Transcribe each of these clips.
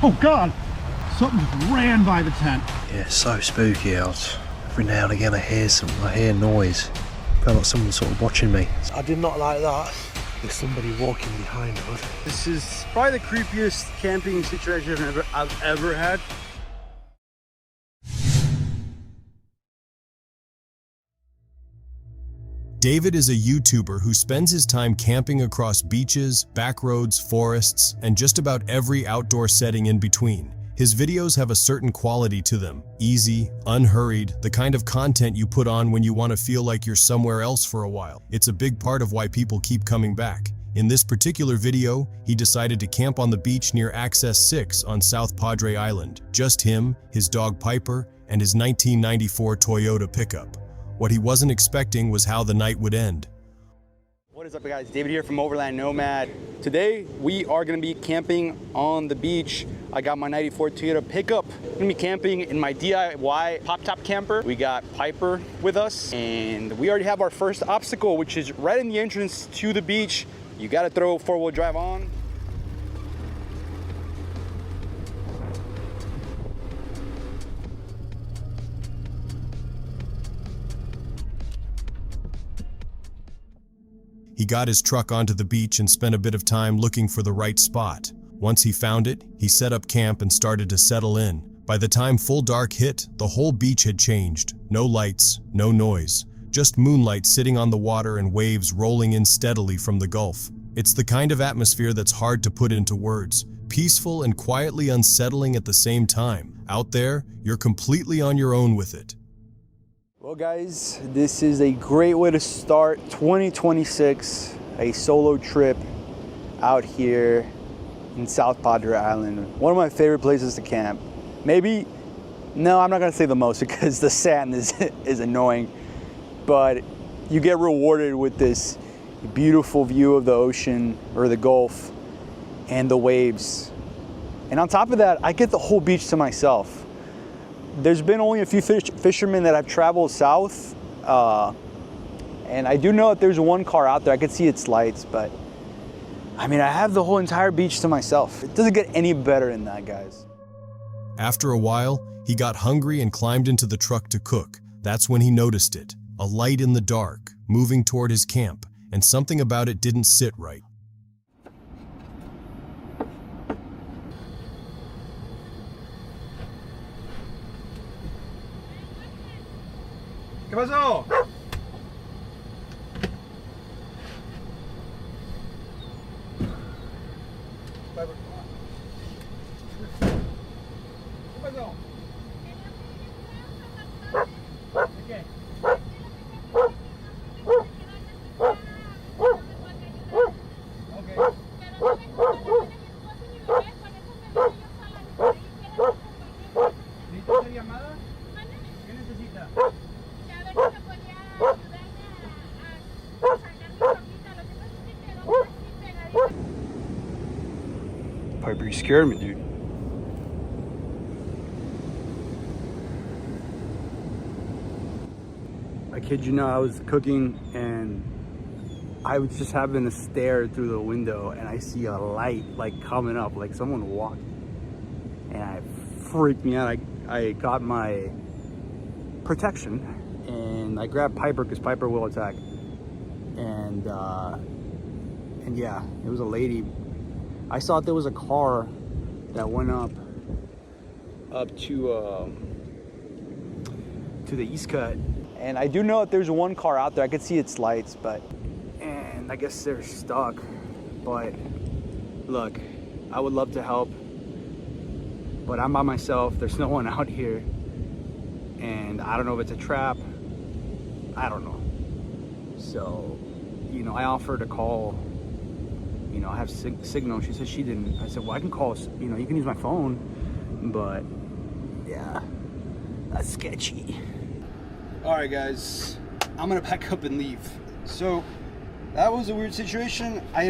Oh God! Something just ran by the tent. Yeah, it's so spooky out. Every now and again I hear noise. Felt like someone sort of watching me. I did not like that. There's somebody walking behind us. This is probably the creepiest camping situation I've ever had. David is a YouTuber who spends his time camping across beaches, back roads, forests, and just about every outdoor setting in between. His videos have a certain quality to them, easy, unhurried, the kind of content you put on when you want to feel like you're somewhere else for a while. It's a big part of why people keep coming back. In this particular video, he decided to camp on the beach near Access 6 on South Padre Island. Just him, his dog Piper, and his 1994 Toyota pickup. What he wasn't expecting was how the night would end. What is up, guys? David here from Overland Nomad. Today we are going to be camping on the beach. I got my 94 Toyota pickup. I'm going to be camping in my DIY pop-top camper. We got Piper with us, and we already have our first obstacle, which is right in the entrance to the beach. You got to throw four-wheel drive on. He got his truck onto the beach and spent a bit of time looking for the right spot. Once he found it, he set up camp and started to settle in. By the time full dark hit, the whole beach had changed. No lights, no noise, just moonlight sitting on the water and waves rolling in steadily from the Gulf. It's the kind of atmosphere that's hard to put into words. Peaceful and quietly unsettling at the same time. Out there, you're completely on your own with it. Well, guys, this is a great way to start 2026, a solo trip out here in South Padre Island. One of my favorite places to camp. Maybe, no, I'm not gonna say the most because the sand is annoying, but you get rewarded with this beautiful view of the ocean or the Gulf and the waves. And on top of that, I get the whole beach to myself. There's been only a few fishermen that have traveled south, and I do know that there's one car out there. I could see its lights, but I mean, I have the whole entire beach to myself. It doesn't get any better than that, guys. After a while, he got hungry and climbed into the truck to cook. That's when he noticed it, a light in the dark, moving toward his camp, and something about it didn't sit right. ¿Qué pasó? Piper, you scared me, dude. I kid you not, I was cooking and I was just having to stare through the window and I see a light like coming up, like someone walking. And I freaked me out. I got my protection and I grabbed Piper because Piper will attack. And yeah, it was a lady. I saw there was a car that went up to the East Cut. And I do know that there's one car out there. I could see its lights, and I guess they're stuck. But look, I would love to help, but I'm by myself. There's no one out here. And I don't know if it's a trap. I don't know. So, you know, I offered to call. You know, I have signal. She said she didn't. I said, well, I can call, you know, you can use my phone. But yeah, that's sketchy. All right, guys, I'm gonna pack up and leave. So that was a weird situation. I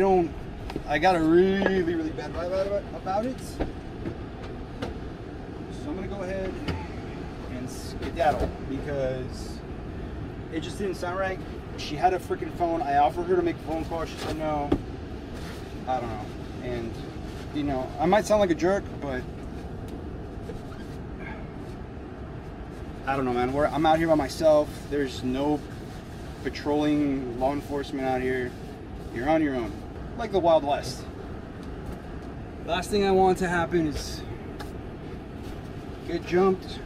got a really, really bad vibe about it. So I'm gonna go ahead and skedaddle because it just didn't sound right. She had a freaking phone. I offered her to make a phone call. She said no. I don't know. And you know, I might sound like a jerk, but I don't know, man. I'm out here by myself. There's no patrolling law enforcement out here. You're on your own, like the Wild West. Last thing I want to happen is get jumped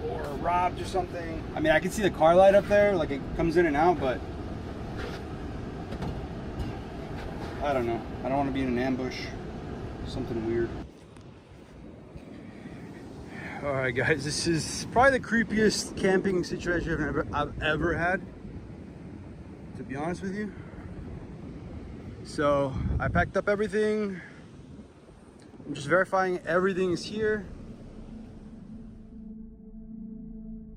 or robbed or something. I mean, I can see the car light up there, like it comes in and out, but I don't know. I don't want to be in an ambush. Something weird. All right, guys, this is probably the creepiest camping situation I've ever had, to be honest with you. So I packed up everything. I'm just verifying everything is here.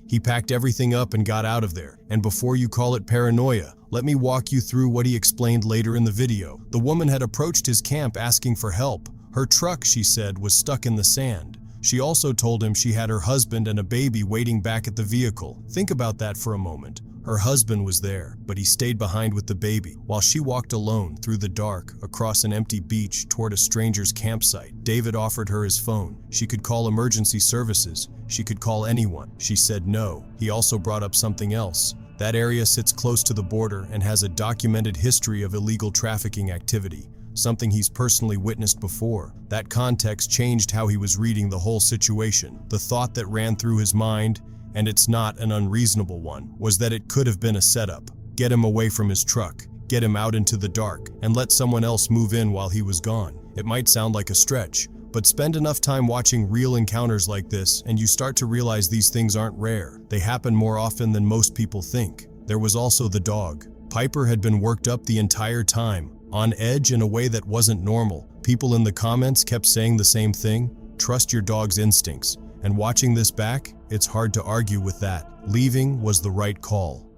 He packed everything up and got out of there. And before you call it paranoia, let me walk you through what he explained later in the video. The woman had approached his camp asking for help. Her truck, she said, was stuck in the sand. She also told him she had her husband and a baby waiting back at the vehicle. Think about that for a moment. Her husband was there, but he stayed behind with the baby, while she walked alone through the dark, across an empty beach toward a stranger's campsite. David offered her his phone. She could call emergency services. She could call anyone. She said no. He also brought up something else. That area sits close to the border and has a documented history of illegal trafficking activity, something he's personally witnessed before. That context changed how he was reading the whole situation. The thought that ran through his mind, and it's not an unreasonable one, was that it could have been a setup. Get him away from his truck, get him out into the dark, and let someone else move in while he was gone. It might sound like a stretch, but spend enough time watching real encounters like this and you start to realize these things aren't rare. They happen more often than most people think. There was also the dog. Piper had been worked up the entire time, on edge in a way that wasn't normal. People in the comments kept saying the same thing: trust your dog's instincts. And watching this back, it's hard to argue with that. Leaving was the right call.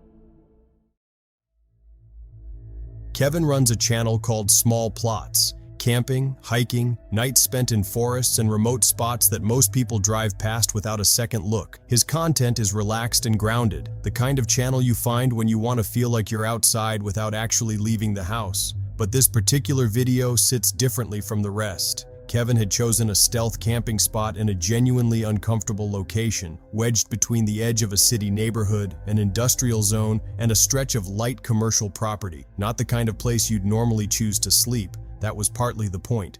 Kevin runs a channel called Small Plots. Camping, hiking, nights spent in forests and remote spots that most people drive past without a second look. His content is relaxed and grounded, the kind of channel you find when you want to feel like you're outside without actually leaving the house. But this particular video sits differently from the rest. Kevin had chosen a stealth camping spot in a genuinely uncomfortable location, wedged between the edge of a city neighborhood, an industrial zone, and a stretch of light commercial property. Not the kind of place you'd normally choose to sleep. That was partly the point.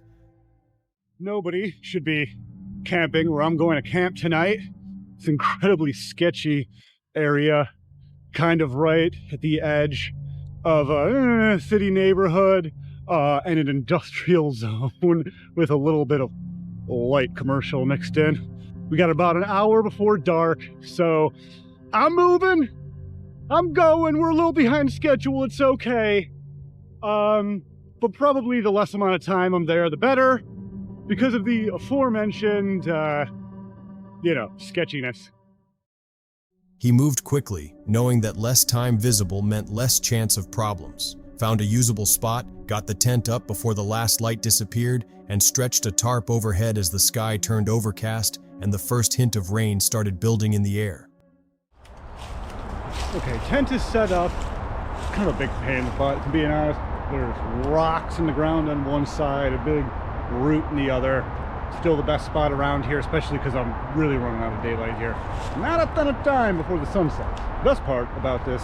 Nobody should be camping where I'm going to camp tonight. It's an incredibly sketchy area, kind of right at the edge of a city neighborhood and an industrial zone with a little bit of light commercial mixed in. We got about an hour before dark, so I'm moving. I'm going. We're a little behind schedule. It's okay. But probably the less amount of time I'm there, the better, because of the aforementioned, sketchiness. He moved quickly, knowing that less time visible meant less chance of problems. Found a usable spot, got the tent up before the last light disappeared, and stretched a tarp overhead as the sky turned overcast and the first hint of rain started building in the air. Okay, tent is set up. It's kind of a big pain in the butt, to be honest. There's rocks in the ground on one side, a big root in the other. Still the best spot around here, especially because I'm really running out of daylight here. Not a ton of time before the sun sets. The best part about this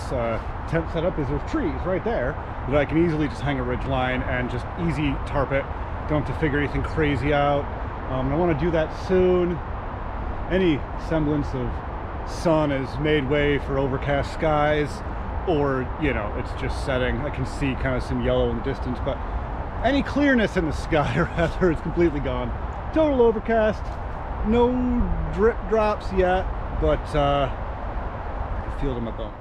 tent setup is there's trees right there that I can easily just hang a ridge line and just easy tarp it. Don't have to figure anything crazy out. I want to do that soon. Any semblance of sun has made way for overcast skies, or it's just setting. I can see kind of some yellow in the distance, but any clearness in the sky rather is completely gone. Total overcast, no drip drops yet, but I can feel it in my bones.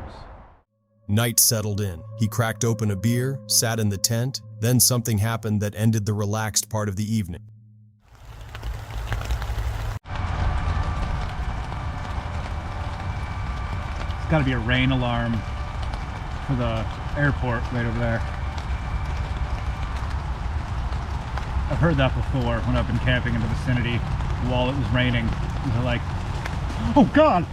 Night settled in. He cracked open a beer, sat in the tent, then something happened that ended the relaxed part of the evening. It's got to be a rain alarm for the airport right over there. I've heard that before when I've been camping in the vicinity while it was raining. They're like, oh God!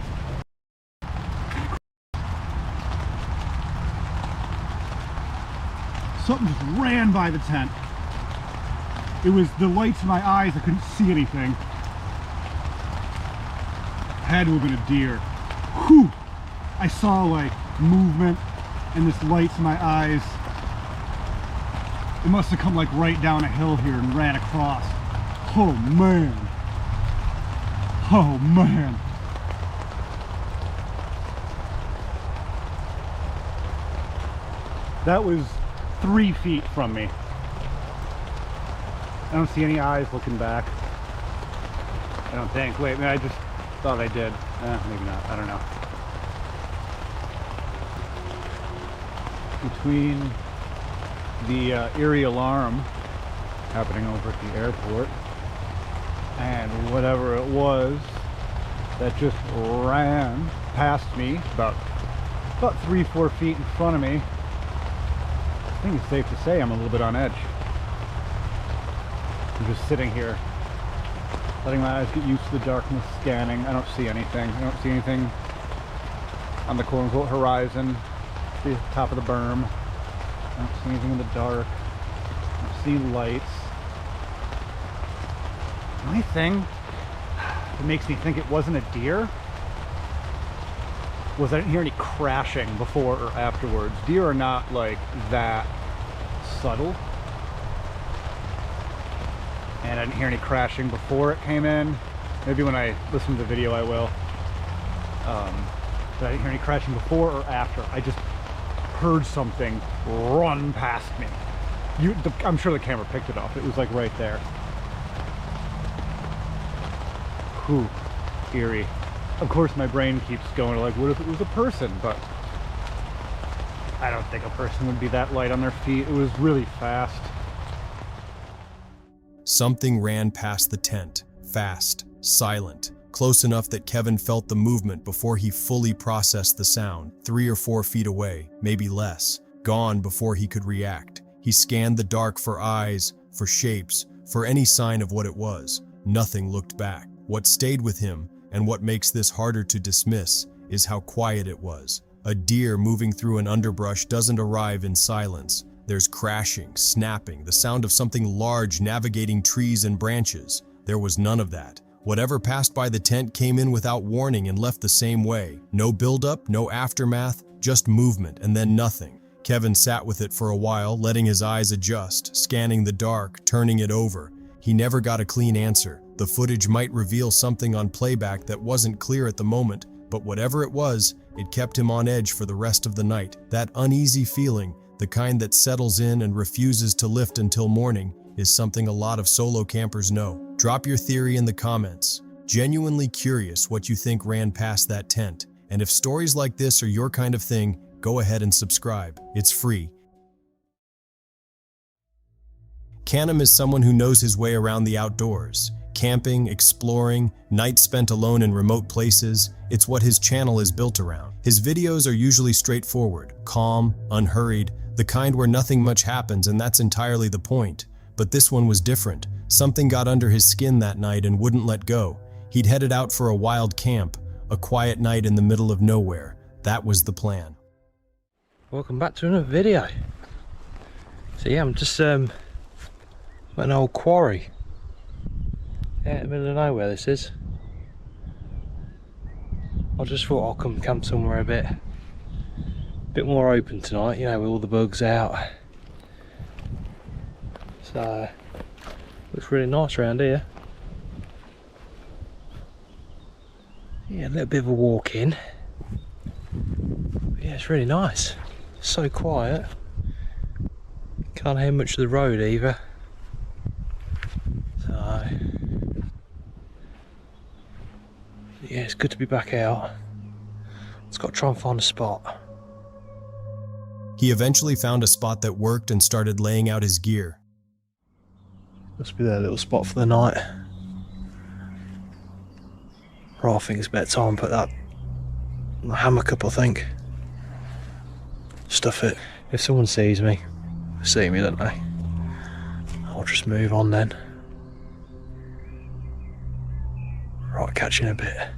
Something just ran by the tent. It was the lights in my eyes, I couldn't see anything. Had to have been a deer. Whew! I saw like movement and this lights in my eyes. It must have come like right down a hill here and ran across. Oh man. Oh man. That was 3 feet from me. I don't see any eyes looking back. I don't think. Wait, I just thought I did. Maybe not. I don't know. Between the eerie alarm happening over at the airport and whatever it was that just ran past me about 3-4 feet in front of me, I think it's safe to say I'm a little bit on edge. I'm just sitting here, letting my eyes get used to the darkness, scanning. I don't see anything. I don't see anything on the quote-unquote horizon, the top of the berm. I don't see anything in the dark. I don't see lights. The only thing that makes me think it wasn't a deer was I didn't hear any crashing before or afterwards. Deer are not like that subtle. And I didn't hear any crashing before it came in. Maybe when I listen to the video I will. But I didn't hear any crashing before or after. I just heard something run past me. I'm sure the camera picked it up. It was like right there. Whew, eerie. Of course my brain keeps going like, what if it was a person? But I don't think a person would be that light on their feet. It was really fast. Something ran past the tent, fast, silent, close enough that Kevin felt the movement before he fully processed the sound, 3 or 4 feet away, maybe less, gone before he could react. He scanned the dark for eyes, for shapes, for any sign of what it was. Nothing looked back. What stayed with him, and what makes this harder to dismiss, is how quiet it was. A deer moving through an underbrush doesn't arrive in silence. There's crashing, snapping, the sound of something large navigating trees and branches. There was none of that. Whatever passed by the tent came in without warning and left the same way. No buildup, no aftermath, just movement and then nothing. Kevin sat with it for a while, letting his eyes adjust, scanning the dark, turning it over. He never got a clean answer. The footage might reveal something on playback that wasn't clear at the moment, but whatever it was, it kept him on edge for the rest of the night. That uneasy feeling, the kind that settles in and refuses to lift until morning, is something a lot of solo campers know. Drop your theory in the comments. Genuinely curious what you think ran past that tent. And if stories like this are your kind of thing, go ahead and subscribe. It's free. Canham is someone who knows his way around the outdoors. Camping, exploring, nights spent alone in remote places, it's what his channel is built around. His videos are usually straightforward, calm, unhurried, the kind where nothing much happens, and that's entirely the point. But this one was different. Something got under his skin that night and wouldn't let go. He'd headed out for a wild camp, a quiet night in the middle of nowhere. That was the plan. Welcome back to another video. So yeah, I'm just an old quarry. Yeah, in the middle of nowhere this is. I just thought I'll come camp somewhere a bit more open tonight, you know, with all the bugs out. So looks really nice around here. Yeah, a little bit of a walk in. But yeah, it's really nice. So quiet. Can't hear much of the road either. So yeah, it's good to be back out. Just got to try and find a spot. He eventually found a spot that worked and started laying out his gear. Must be their little spot for the night. Right, I think it's about time to put that hammock up, I think. Stuff it. If someone sees me, they see me, don't they? I'll just move on then. Right, catch you in a bit.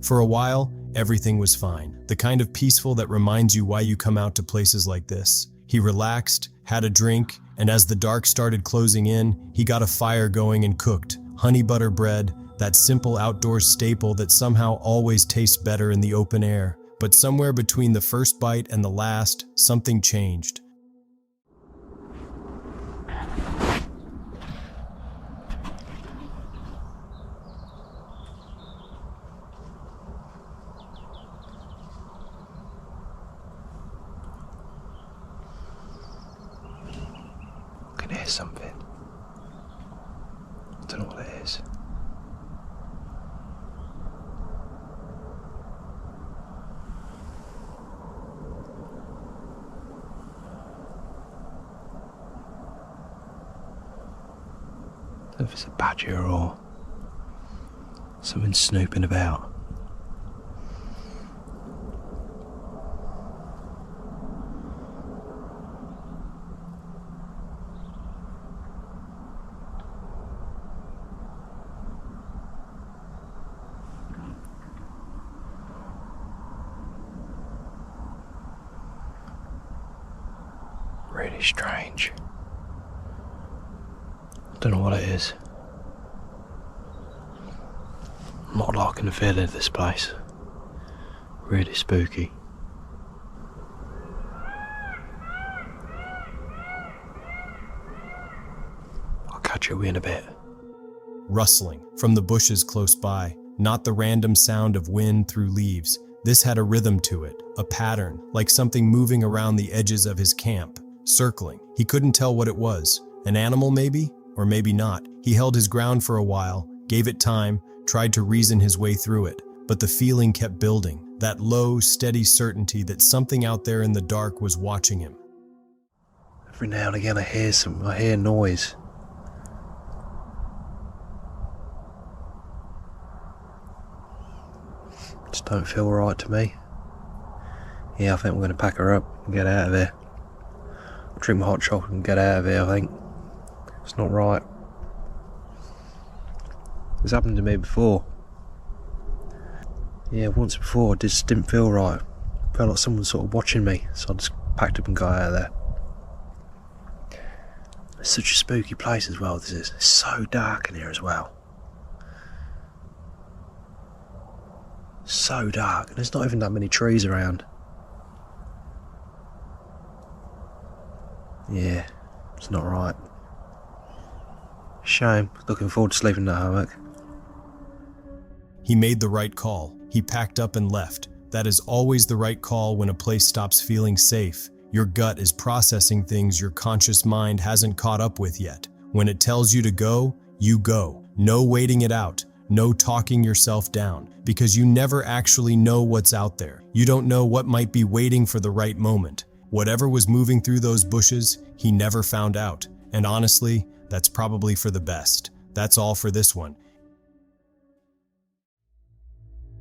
For a while, everything was fine. The kind of peaceful that reminds you why you come out to places like this. He relaxed, had a drink, and as the dark started closing in, he got a fire going and cooked honey butter bread, that simple outdoors staple that somehow always tastes better in the open air. But somewhere between the first bite and the last, something changed. I can hear something. I don't know what it is. I don't know if it's a badger or something snooping about. Really strange. Don't know what it is. I'm not liking the feeling of this place. Really spooky. I'll catch you in a bit. Rustling from the bushes close by, not the random sound of wind through leaves. This had a rhythm to it, a pattern, like something moving around the edges of his camp, circling. He couldn't tell what it was. An animal maybe? Or maybe not. He held his ground for a while, gave it time, tried to reason his way through it. But the feeling kept building, that low, steady certainty that something out there in the dark was watching him. Every now and again I hear noise. Just don't feel right to me. Yeah, I think we're going to pack her up and get out of here. I'll drink my hot chocolate and get out of here, I think. It's not right. It's happened to me before. Yeah, once before, I just didn't feel right. Felt like someone was sort of watching me, so I just packed up and got out of there. It's such a spooky place as well, this is. It's so dark in here as well. So dark, and there's not even that many trees around. Yeah, it's not right. Shame. Looking forward to sleeping in that hammock. He made the right call. He packed up and left. That is always the right call when a place stops feeling safe. Your gut is processing things your conscious mind hasn't caught up with yet. When it tells you to go, you go. No waiting it out. No talking yourself down. Because you never actually know what's out there. You don't know what might be waiting for the right moment. Whatever was moving through those bushes, he never found out. And honestly, that's probably for the best. That's all for this one.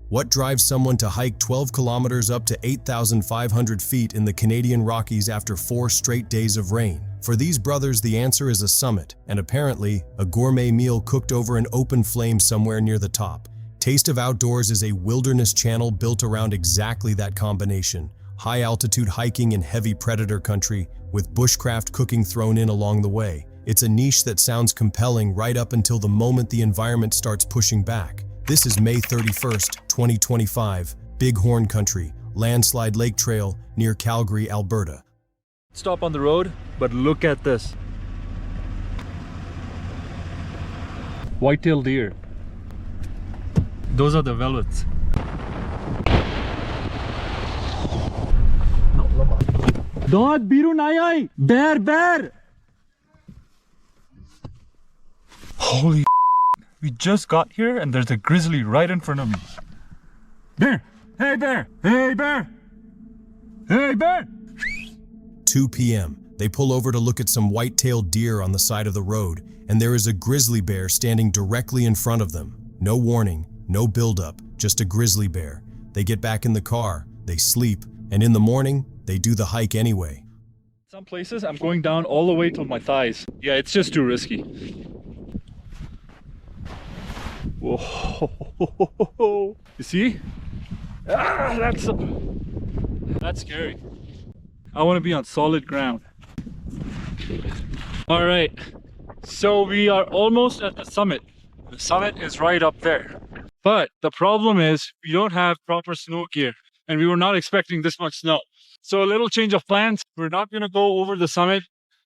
What drives someone to hike 12 kilometers up to 8,500 feet in the Canadian Rockies after 4 straight days of rain? For these brothers, the answer is a summit, and apparently, a gourmet meal cooked over an open flame somewhere near the top. Taste of Outdoors is a wilderness channel built around exactly that combination. High-altitude hiking in heavy predator country, with bushcraft cooking thrown in along the way. It's a niche that sounds compelling right up until the moment the environment starts pushing back. This is May 31st, 2025, Bighorn Country, Landslide Lake Trail near Calgary, Alberta. Stop on the road, but look at this. White-tailed deer. Those are the velvets. Dog, biru nahi aayi. Bear. Holy we just got here and there's a grizzly right in front of me. Bear! Hey bear! Hey bear! Hey bear! 2 p.m. They pull over to look at some white-tailed deer on the side of the road, and there is a grizzly bear standing directly in front of them. No warning, no buildup, just a grizzly bear. They get back in the car, they sleep, and in the morning, they do the hike anyway. Some places I'm going down all the way till my thighs. Yeah, it's just too risky. Whoa! You see? That's scary. I want to be on solid ground. All right, so we are almost at the summit. The summit is right up there. But the problem is we don't have proper snow gear and we were not expecting this much snow. So a little change of plans. We're not gonna go over the summit.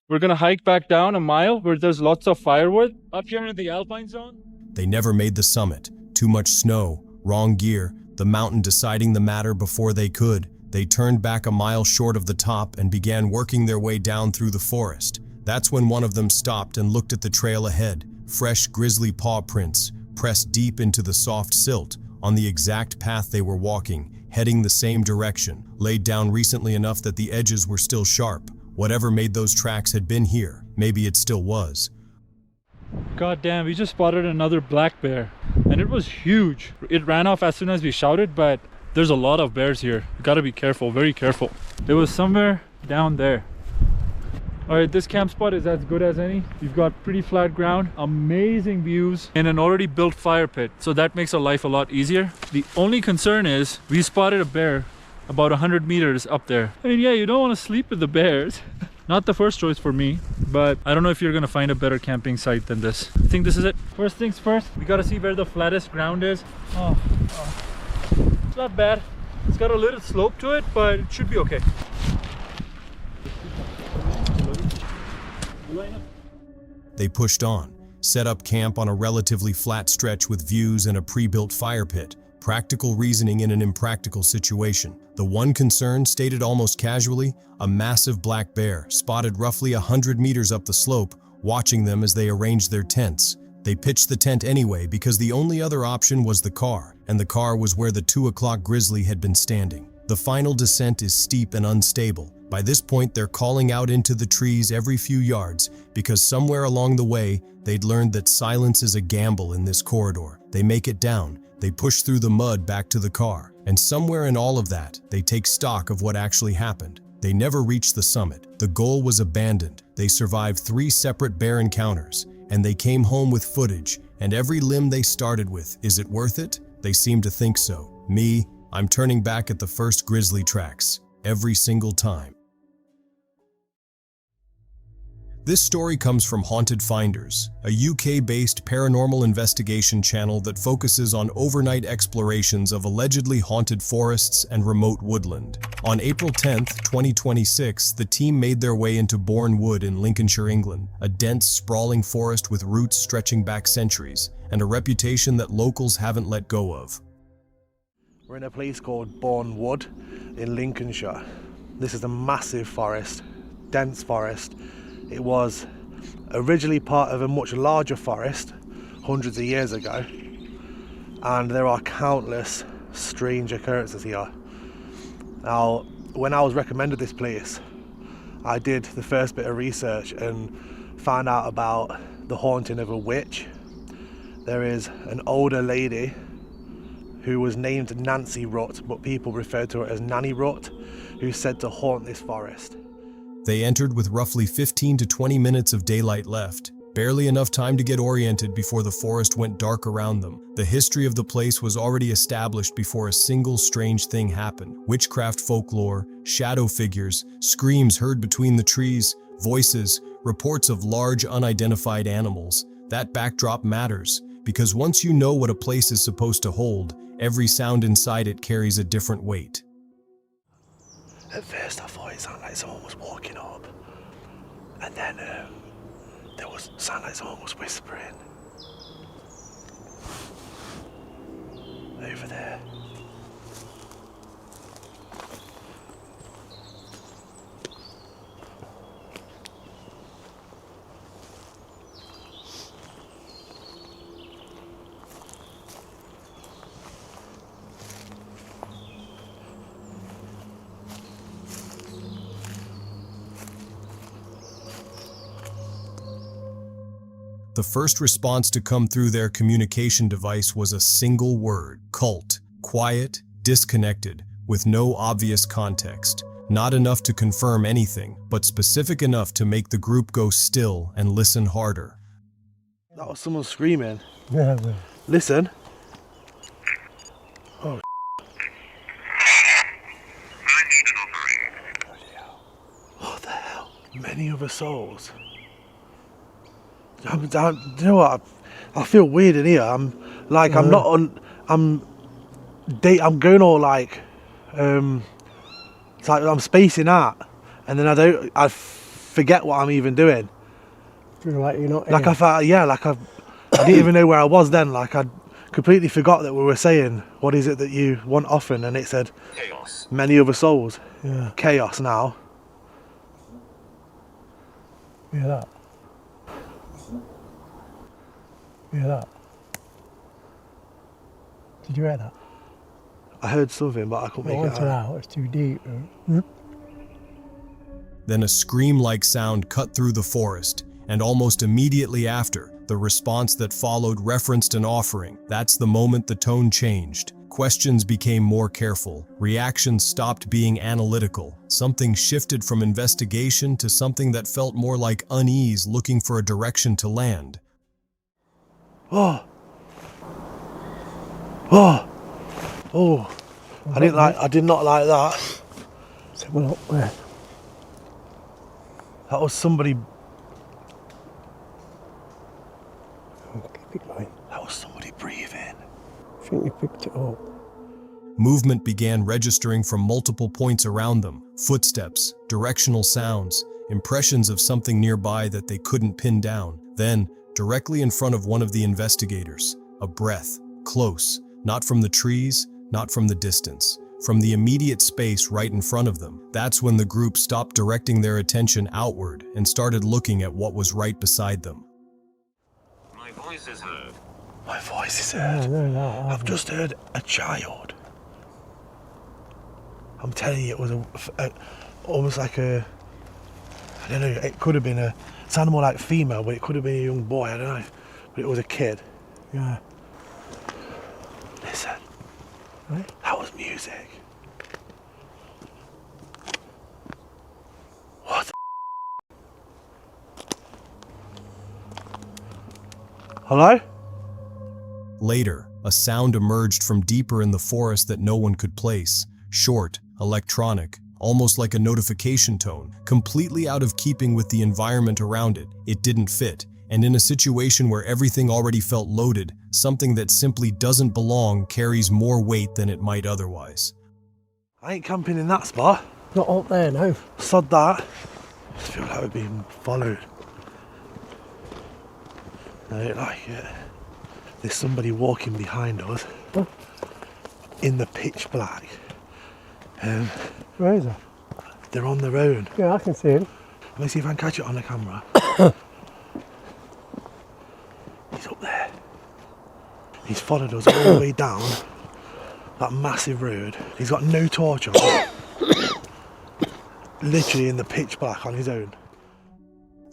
We're gonna hike back down a mile where there's lots of firewood up here in the alpine zone. They never made the summit. Too much snow, wrong gear, the mountain deciding the matter before they could. They turned back a mile short of the top and began working their way down through the forest. That's when one of them stopped and looked at the trail ahead. Fresh grizzly paw prints, pressed deep into the soft silt, on the exact path they were walking, heading the same direction, laid down recently enough that the edges were still sharp. Whatever made those tracks had been here. Maybe it still was. God damn, we just spotted another black bear and it was huge. It ran off as soon as we shouted, but there's a lot of bears here. You gotta be careful, very careful. It was somewhere down there. All right, this camp spot is as good as any. You've got pretty flat ground, amazing views, and an already built fire pit. So that makes our life a lot easier. The only concern is we spotted a bear about 100 meters up there. I mean, yeah, you don't want to sleep with the bears. Not the first choice for me, but I don't know if you're gonna find a better camping site than this. I think this is it. First things first, we gotta see where the flattest ground is. Oh. It's not bad. It's got a little slope to it, but it should be okay. They pushed on, set up camp on a relatively flat stretch with views and a pre-built fire pit. Practical reasoning in an impractical situation. The one concern, stated almost casually, a massive black bear, spotted roughly 100 meters up the slope, watching them as they arranged their tents. They pitched the tent anyway because the only other option was the car, and the car was where the 2 o'clock grizzly had been standing. The final descent is steep and unstable. By this point, they're calling out into the trees every few yards because somewhere along the way, they'd learned that silence is a gamble in this corridor. They make it down. They push through the mud back to the car, and somewhere in all of that, they take stock of what actually happened. They never reached the summit. The goal was abandoned. They survived 3 separate bear encounters, and they came home with footage, and every limb they started with. Is it worth it? They seem to think so. Me, I'm turning back at the first grizzly tracks, every single time. This story comes from Haunted Finders, a UK-based paranormal investigation channel that focuses on overnight explorations of allegedly haunted forests and remote woodland. On April 10, 2026, the team made their way into Bourne Wood in Lincolnshire, England, a dense, sprawling forest with roots stretching back centuries, and a reputation that locals haven't let go of. We're in a place called Bourne Wood in Lincolnshire. This is a massive forest, dense forest. It was originally part of a much larger forest hundreds of years ago, and there are countless strange occurrences here. Now, when I was recommended this place, I did the first bit of research and found out about the haunting of a witch. There is an older lady who was named Nancy Rutt, but people refer to her as Nanny Rutt, who's said to haunt this forest. They entered with roughly 15 to 20 minutes of daylight left, barely enough time to get oriented before the forest went dark around them. The history of the place was already established before a single strange thing happened. Witchcraft folklore, shadow figures, screams heard between the trees, voices, reports of large unidentified animals. That backdrop matters, because once you know what a place is supposed to hold, every sound inside it carries a different weight. At first I thought it sounded like someone was walking up, and then there was sounded like someone was whispering. Over there. The first response to come through their communication device was a single word: cult. Quiet, disconnected, with no obvious context. Not enough to confirm anything, but specific enough to make the group go still and listen harder. That was someone screaming. Yeah. Listen. Oh. I need an operator. What the hell? Mental. Many other souls. Do you know what? I feel weird in here. I'm going all like, it's like I'm spacing out, and then I forget what I'm even doing. Feel like you're not Like here. I felt, yeah, like I didn't even know where I was then. Like I completely forgot that we were saying, what is it that you want often? And it said, chaos. Many other souls. Yeah. Chaos now. Hear that? Hear that? Did you hear that? I heard something, but I couldn't make it out. It's too deep. Then a scream-like sound cut through the forest, and almost immediately after, the response that followed referenced an offering. That's the moment the tone changed. Questions became more careful. Reactions stopped being analytical. Something shifted from investigation to something that felt more like unease, looking for a direction to land. Oh. Oh. Oh. I did not like that. Someone up there. That was somebody. Keep it going. That was somebody breathing. I think you picked it up. Movement began registering from multiple points around them. Footsteps, directional sounds, impressions of something nearby that they couldn't pin down. Then, directly in front of one of the investigators, a breath, close, not from the trees, not from the distance, from the immediate space right in front of them. That's when the group stopped directing their attention outward and started looking at what was right beside them. My voice is heard. My voice is heard. I've just heard a child. I'm telling you, it was almost like I don't know, it could have been it sounded more like female, but it could have been a young boy, I don't know. But it was a kid. Yeah. Listen. Right? That was music. What? Hello? Later, a sound emerged from deeper in the forest that no one could place. Short, electronic, almost like a notification tone, completely out of keeping with the environment around it. It didn't fit, and in a situation where everything already felt loaded, something that simply doesn't belong carries more weight than it might otherwise. I ain't camping in that spot. Not up there, no. Sod that. I just feel like we're being followed. I don't like it. There's somebody walking behind us. Huh? In the pitch black. Where is it? They're on their own. Yeah, I can see him. Let me see if I can catch it on the camera. He's up there. He's followed us all the way down that massive road. He's got no torch on. Literally in the pitch black on his own.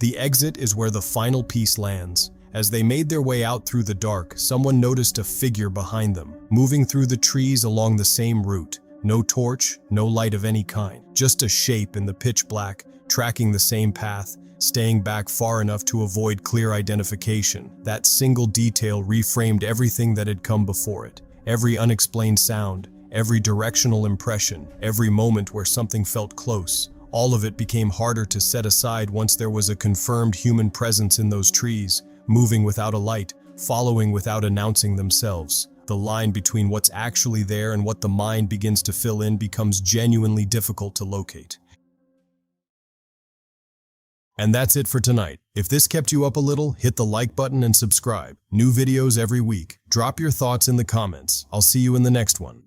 The exit is where the final piece lands. As they made their way out through the dark, someone noticed a figure behind them, moving through the trees along the same route. No torch, no light of any kind, just a shape in the pitch black, tracking the same path, staying back far enough to avoid clear identification. That single detail reframed everything that had come before it. Every unexplained sound, every directional impression, every moment where something felt close. All of it became harder to set aside once there was a confirmed human presence in those trees, moving without a light, following without announcing themselves. The line between what's actually there and what the mind begins to fill in becomes genuinely difficult to locate. And that's it for tonight. If this kept you up a little, hit the like button and subscribe. New videos every week. Drop your thoughts in the comments. I'll see you in the next one.